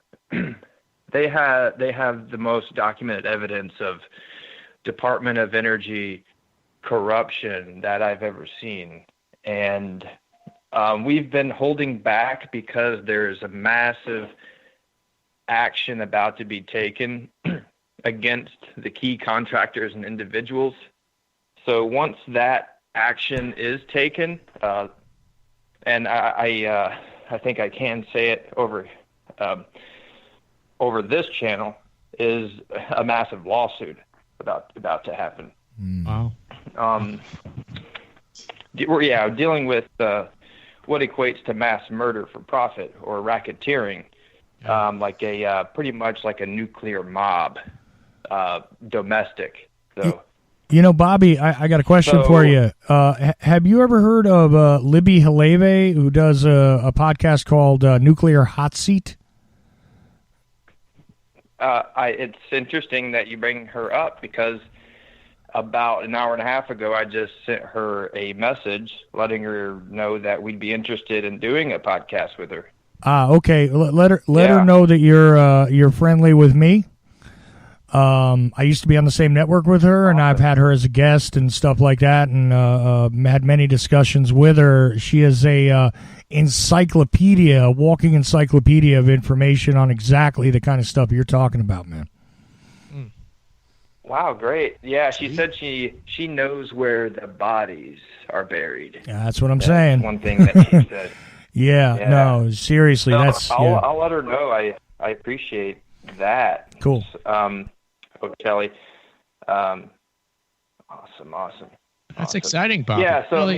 They have the most documented evidence of Department of Energy corruption that I've ever seen. And we've been holding back because there's a massive action about to be taken against the key contractors and individuals. So once that action is taken, and I think I can say it over this channel, is a massive lawsuit about to happen. Wow. We're dealing with what equates to mass murder for profit or racketeering, pretty much like a nuclear mob, domestic. So. Bobby, I got a question for you. Have you ever heard of Libby Haleve, who does a podcast called Nuclear Hot Seat? It's interesting that you bring her up, because about an hour and a half ago, I just sent her a message letting her know that we'd be interested in doing a podcast with her. Okay. Let her know that you're friendly with me. I used to be on the same network with her, and I've had her as a guest and stuff like that, and had many discussions with her. She is a walking encyclopedia of information on exactly the kind of stuff you're talking about, man. Wow, great. Yeah, she said she knows where the bodies are buried. Yeah, that's what I'm saying. One thing that she said. Yeah, no, seriously, I'll let her know. I appreciate that. Cool. Kelly. Awesome. That's exciting, Bob. Yeah, so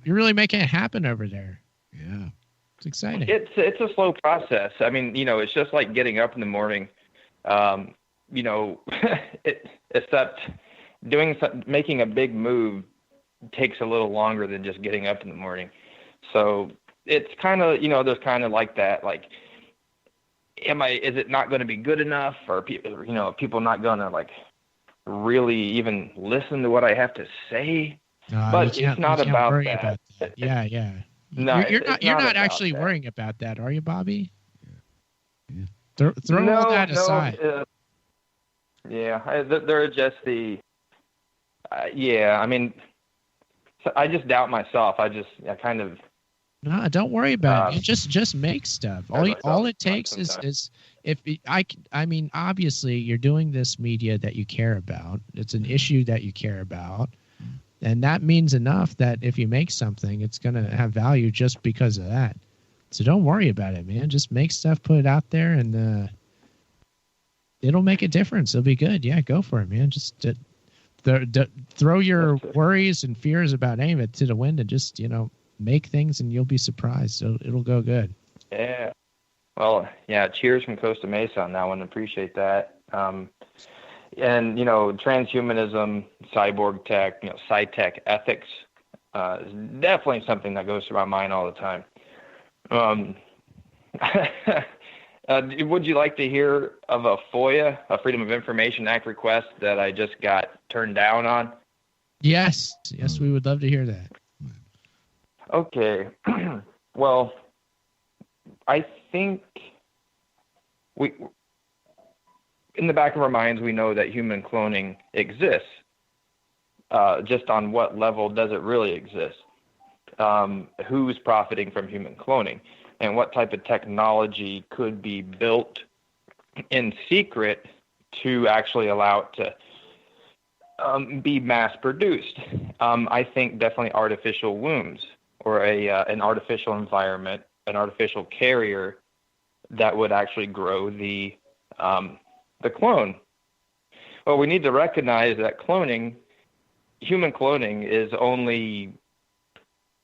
you're really making it happen over there. Yeah, it's exciting. It's a slow process. I mean, it's just like getting up in the morning. Except making a big move takes a little longer than just getting up in the morning. So it's kind of, there's kind of like that, is it not going to be good enough, or people not going to really even listen to what I have to say? But it's not about that. Yeah. No, you're not actually worrying about that, are you, Bobby? Yeah. Throw all that aside. They're just the. I mean, I just doubt myself. I kind of. No, don't worry about it. Just make stuff. All it takes is obviously you're doing this media that you care about. It's an issue that you care about, and that means enough that if you make something, it's going to have value just because of that. So don't worry about it, man. Just make stuff, put it out there, and it'll make a difference. It'll be good. Yeah, go for it, man. Just throw your worries and fears about any of it to the wind, and just make things, and you'll be surprised. So it'll go good. Yeah. Well, yeah. Cheers from Costa Mesa on that one. Appreciate that. And transhumanism, cyborg tech, sci-tech ethics is definitely something that goes through my mind all the time. Would you like to hear of a FOIA, a Freedom of Information Act request that I just got turned down on? Yes, we would love to hear that. Okay. Well, I think in the back of our minds, we know that human cloning exists. Just on what level does it really exist? Who's profiting from human cloning? And what type of technology could be built in secret to actually allow it to be mass produced? I think definitely artificial wombs, or an artificial environment, an artificial carrier that would actually grow the clone. Well, we need to recognize that human cloning is only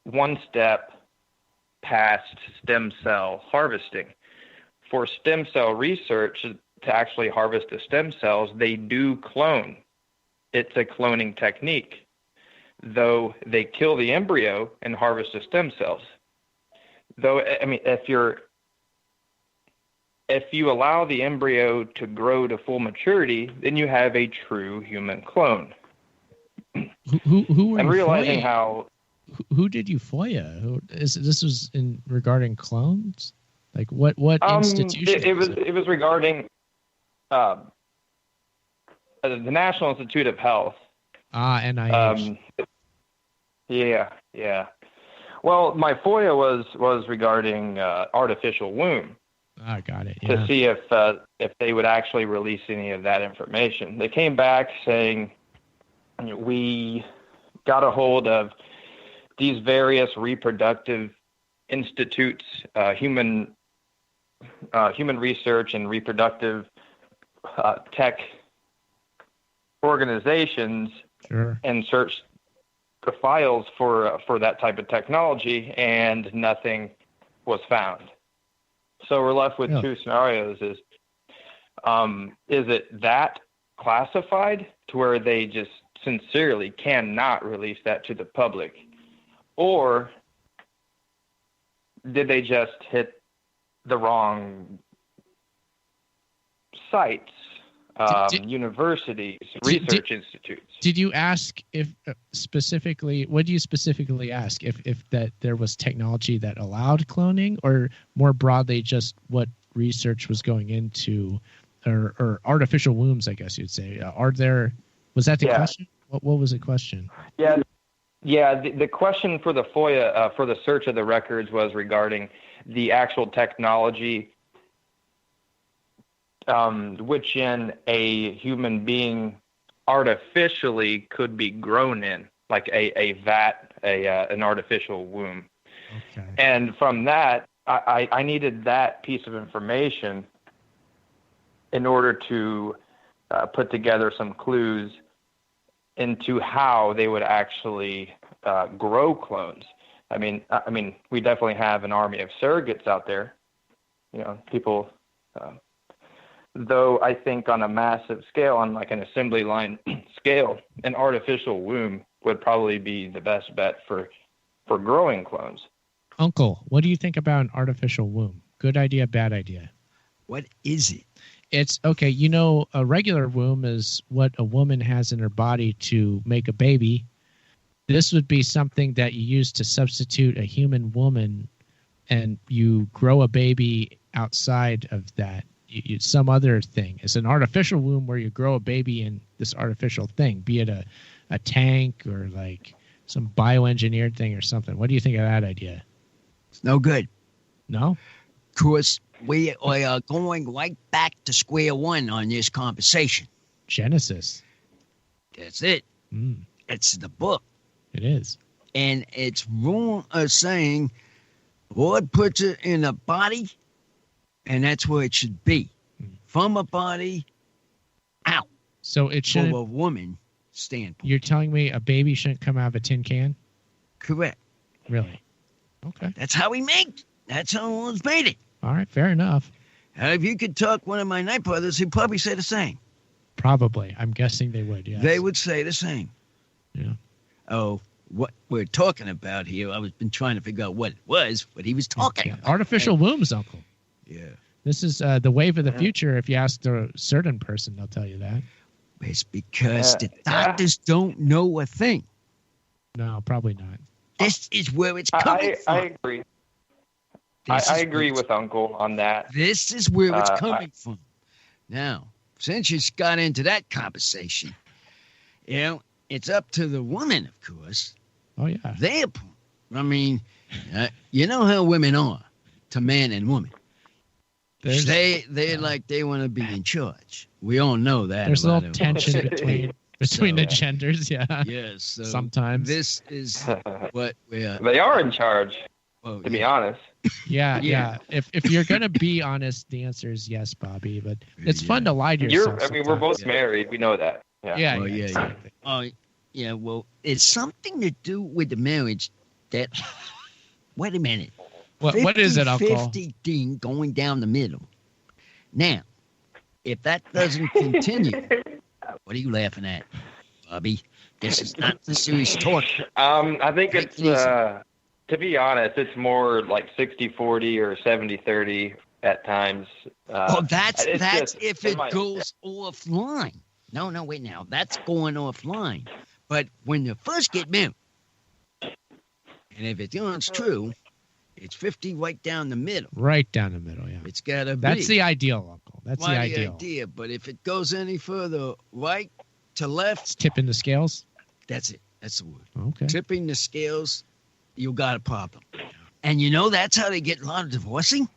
one step past stem cell harvesting. For stem cell research to actually harvest the stem cells, they do clone. It's a cloning technique, though they kill the embryo and harvest the stem cells. Though, I mean, if you allow the embryo to grow to full maturity, then you have a true human clone. Who were and you realizing FOIA? how. Who did you FOIA? This was in regarding clones? Like what institution? It was regarding the National Institute of Health. NIH. Yeah. Well, my FOIA was regarding artificial womb. I got it. Yeah. To see if they would actually release any of that information. They came back saying, we got a hold of these various reproductive institutes, human research and reproductive tech organizations, sure, and searched the files for that type of technology, and nothing was found. So we're left with two scenarios: is it that classified to where they just sincerely cannot release that to the public, or did they just hit the wrong sites, universities, research institutes? Did you ask if specifically? What do you specifically ask if that there was technology that allowed cloning, or more broadly, just what research was going into, or artificial wombs? I guess you'd say. Was that the question? What was the question? Yeah. The question for the FOIA for the search of the records was regarding the actual technology which in a human being artificially could be grown in, like a vat, an artificial womb. Okay. And from that, I needed that piece of information in order to put together some clues into how they would actually grow clones. I mean, we definitely have an army of surrogates out there. People. Though I think on a massive scale, on like an assembly line scale, an artificial womb would probably be the best bet for growing clones. Uncle, what do you think about an artificial womb? Good idea, bad idea? What is it? It's okay. A regular womb is what a woman has in her body to make a baby. This would be something that you use to substitute a human woman, and you grow a baby outside of that. Some other thing. It's an artificial womb where you grow a baby in this artificial thing, be it a tank or like some bioengineered thing or something. What do you think of that idea? It's no good. No? Of course, we are going right back to square one on this conversation. Genesis. That's it. It's the book. It is. And it's wrong saying Lord puts it in a body, and that's where it should be. From a body out. So it shouldn't. From a woman standpoint. You're telling me a baby shouldn't come out of a tin can? Correct. Really? Okay. That's how he made it. That's how Lord's made it. All right, fair enough. If you could talk one of my night brothers, he'd probably say the same. Probably. I'm guessing they would, yes. They would say the same. Yeah. Oh, what we're talking about here, I've been trying to figure out what it was, what he was talking about. Artificial wombs, Uncle. Yeah. This is the wave of the future. If you ask a certain person, they'll tell you that. It's because the doctors don't know a thing. No, probably not. This is where it's coming from. I agree. I agree with Uncle on that. This is where it's coming from. Now, since you got into that conversation, it's up to the woman, of course. Oh, yeah. You know how women are to man and woman. They want to be in charge. We all know that. There's a little tension between the genders, yeah. Yes. So sometimes. This is what we're... They are in charge, to be honest. Yeah. If you're going to be honest, the answer is yes, Bobby. But it's fun to lie to yourself. We're both married. We know that. Yeah. Exactly. Oh, yeah. Well, it's something to do with the marriage that... Wait a minute. What is it, Uncle? 50 thing going down the middle. Now, if that doesn't continue, what are you laughing at, Bobby? This is not the serious talk. I think it's, to be honest, it's more like 60-40 or 70-30 at times. That's if it goes offline. No, wait now. That's going offline. But when you first get married, and if it's true, it's 50 right down the middle. Right down the middle, yeah. It's got to be. That's the ideal, Uncle. That's the ideal. idea. But if it goes any further right to left. It's tipping the scales? That's it. That's the word. Okay. Tipping the scales, you got a problem. And that's how they get a lot of divorcing?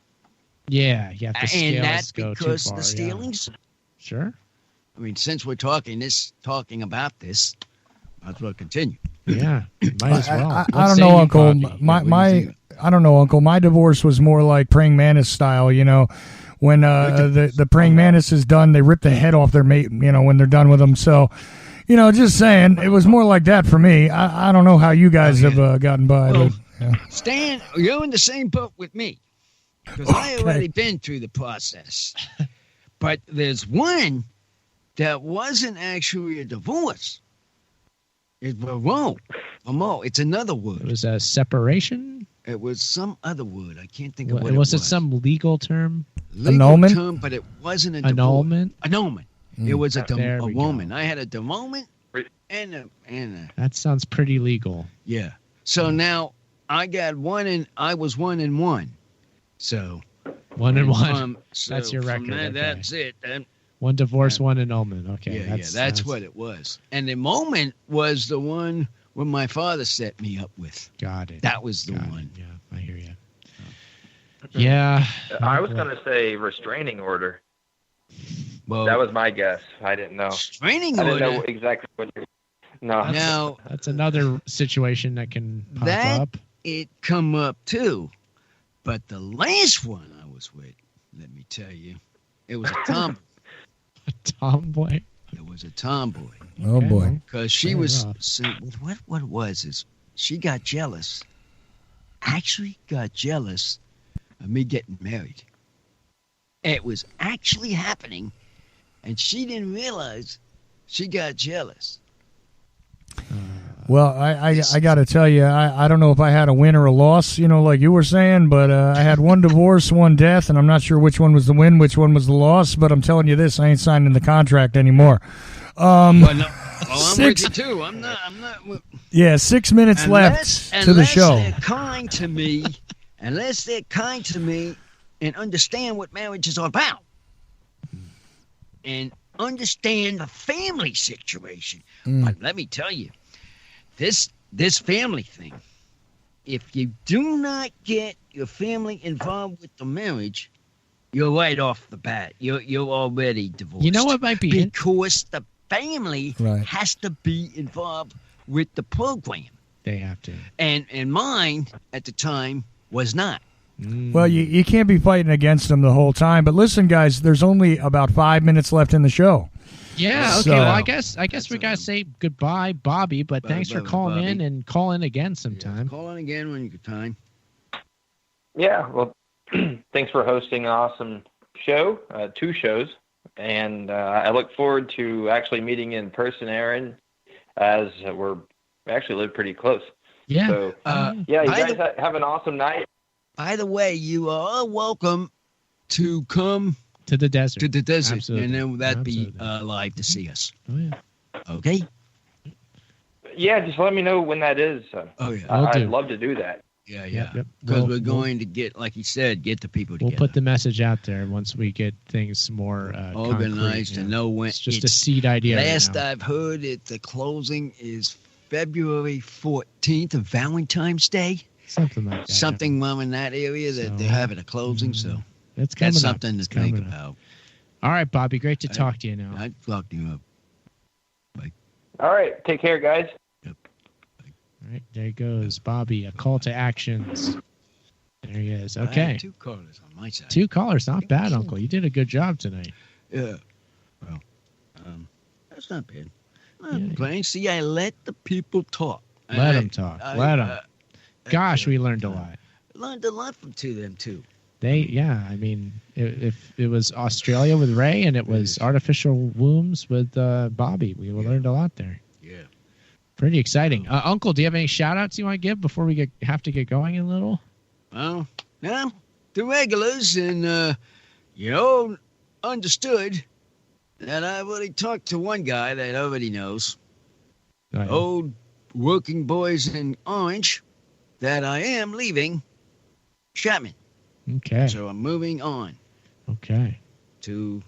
Yeah, you have the scales and that's go because too far, the stealings? Yeah. Sure. I mean, since we're talking about this, might as well continue. Yeah, might as well. I don't know, Uncle. I don't know, Uncle. My divorce was more like praying mantis style. When the praying mantis is done, they rip the head off their mate. When they're done with them. So, just saying, it was more like that for me. I don't know how you guys have gotten by. Well, but, yeah. Stan, you're in the same boat with me because I already been through the process. But there's one that wasn't actually a divorce. It's It's another word. It was a separation? It was some other word. I can't think of what it was. Was it some legal term? Annulment? Term, but it wasn't a divorce. Annulment. It was a woman. I had a denouement and a. That sounds pretty legal. Yeah. So now I got I was 1 and 1. So 1 and 1. So that's your record. Okay. That's it. Then, one divorce, one annulment. Okay. Yeah, that's what it was. And the moment was the one when my father set me up with. Got it. That was the one. Yeah, I hear you. Yeah. I was going to say restraining order. Well, that was my guess. I didn't know. Restraining order? I didn't know exactly what you... No. That's another situation that can pop up. It come up too. But the last one I was with, let me tell you, it was a tomboy. A tomboy? It was a tomboy. Oh, boy. Because she was, what it was is she got jealous. Actually got jealous of me getting married. It was actually happening, and she didn't realize she got jealous. Well, I got to tell you, I don't know if I had a win or a loss, like you were saying, but I had one divorce, one death, and I'm not sure which one was the win, which one was the loss, but I'm telling you this, I ain't signing the contract anymore. I'm with you too. I'm not. Yeah, 6 minutes left to the show. Unless they're kind to me and understand what marriage is all about and understand the family situation. But let me tell you, this family thing, if you do not get your family involved with the marriage, you're right off the bat. You're already divorced. You know what might be because the family has to be involved with the program. They have to. And mine at the time was not. Well, you can't be fighting against them the whole time. But listen, guys, there's only about 5 minutes left in the show. Yeah, okay. Well, I guess we got to say goodbye, Bobby, but thanks for calling in and call in again sometime. Call in again when you get time. Yeah, well, thanks for hosting an awesome show, 2 shows. And I look forward to actually meeting in person, Aaron, as we actually live pretty close. Yeah. So, you guys have an awesome night. By the way, you are welcome to come to the desert. Absolutely. And then that'd be live to see us. Oh, yeah. Okay? Yeah, just let me know when that is. I'd love to do that. Yeah. Because we're going to get, like you said, get the people together. We'll put the message out there once we get things more organized and know when. It's just a seed idea. Last I've heard, the closing is February 14th of Valentine's Day. Something like that. Something in that area that they're having a closing. So that's something to think about. All right, Bobby. Great to talk to you now. I'd talk to you up. Bye. All right. Take care, guys. Yep. All right. There goes Bobby. A call to actions. There he is. Okay. I had 2 callers on my side. 2 callers. Not bad, Uncle. You did a good job tonight. Yeah. Well, that's not bad. Playing. See, I let the people talk. Let them talk. Let them. Gosh, we learned a lot. Learned a lot from them too. I mean, if it was Australia with Ray and it was artificial wombs with Bobby, we learned a lot there. Yeah. Pretty exciting. Uncle, do you have any shout outs you want to give before we have to get going a little? Well, yeah, the regulars and, understood that I already talked to one guy that already knows. old working boys in Orange that I am leaving Chapman. Okay. So I'm moving on. Okay. To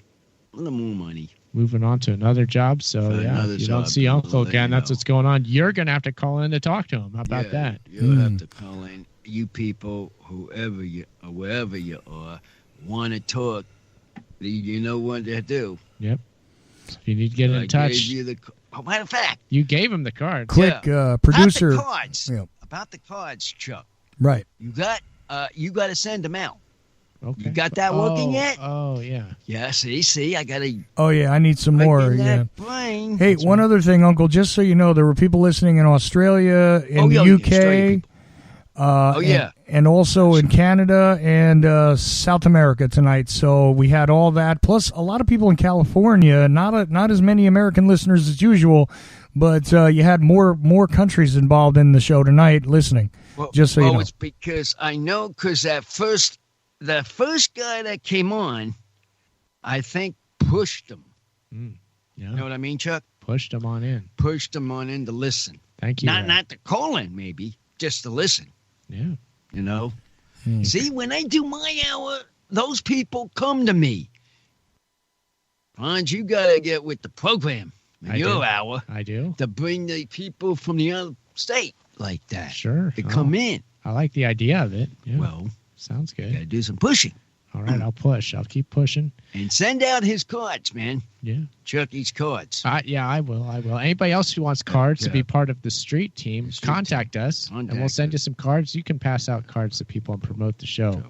a little more money. Moving on to another job. So, if you don't see Uncle again, that's what's going on. You're going to have to call in to talk to him. How about that? You'll have to call in. You people, whoever you or wherever you are, want to talk, you know what to do. Yep. If you need to get in touch. Matter of fact. You gave him the cards. Quick, producer. About the cards. Yeah. About the cards, Chuck. Right. You got to send them out. Okay. You got that working yet? Oh, yeah. Yeah, see, I got to... Oh, yeah, I need some more. Yeah. Brain. Hey, one other thing, Uncle, just so you know, there were people listening in Australia, in the UK, and also in Canada and South America tonight. So we had all that. Plus, a lot of people in California, not as many American listeners as usual, but you had more countries involved in the show tonight listening, just so you know. It's because I know the first guy that came on, I think pushed him. Yeah. You know what I mean, Chuck? Pushed him on in. Pushed him on in to listen. Thank you. Not to call in, maybe, just to listen. Yeah. You know? See, when I do my hour, those people come to me. Hans, you got to get with the program in your hour. I do. To bring the people from the other state like that. Sure. To come in. I like the idea of it. Yeah. Well, sounds good. Got to do some pushing. All right, I'll push. I'll keep pushing. And send out his cards, man. Yeah. Chucky's cards. Yeah, I will. Anybody else who wants cards to be part of the street team, contact us, and we'll send you some cards. You can pass out cards to people and promote the show.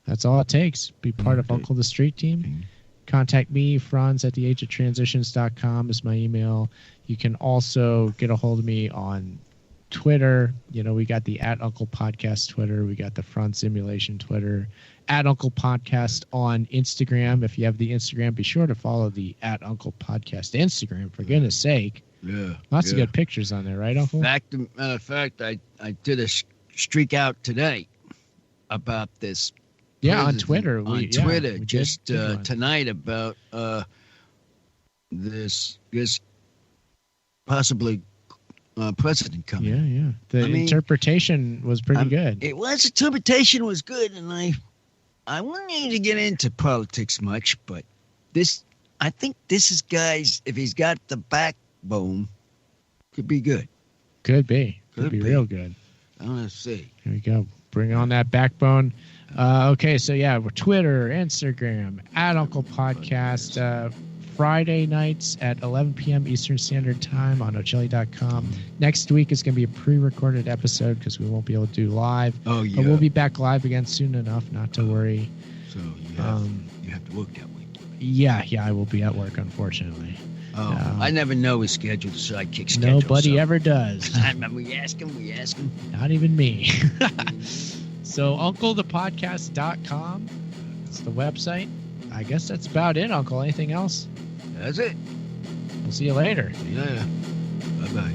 That's all it takes. Be part of Uncle the Street Team. Contact me, Franz at theageoftransitions.com is my email. You can also get a hold of me on Twitter. You know, we got the @Uncle Podcast Twitter. We got the Front Simulation Twitter. @Uncle Podcast on Instagram. If you have the Instagram, be sure to follow the @Uncle Podcast Instagram, for goodness sake. Yeah. Lots of good pictures on there, right, Uncle? Matter of fact, I did a streak out today about this. Yeah, on Twitter. On Twitter, just tonight about this possibly president coming. Yeah. The interpretation was pretty good. Interpretation was good, and I wouldn't need to get into politics much, but I think this is guys, if he's got the backbone, could be good. Could be real good. I want to see. Here we go. Bring on that backbone. Okay, so we're Twitter, Instagram, @Uncle Podcast. Friday nights at 11 p.m. Eastern Standard Time on Ochelli.com. Next week is going to be a pre-recorded episode because we won't be able to do live. Oh, yeah. But we'll be back live again soon enough, not to worry. So you have to work that week. Yeah, I will be at work, unfortunately. Oh, I never know his schedule, so I kick schedule. Nobody ever does. We ask him. Not even me. So UncleThePodcast.com. That's the website. I guess that's about it, Uncle. Anything else? That's it. We'll see you later. Yeah. Bye-bye.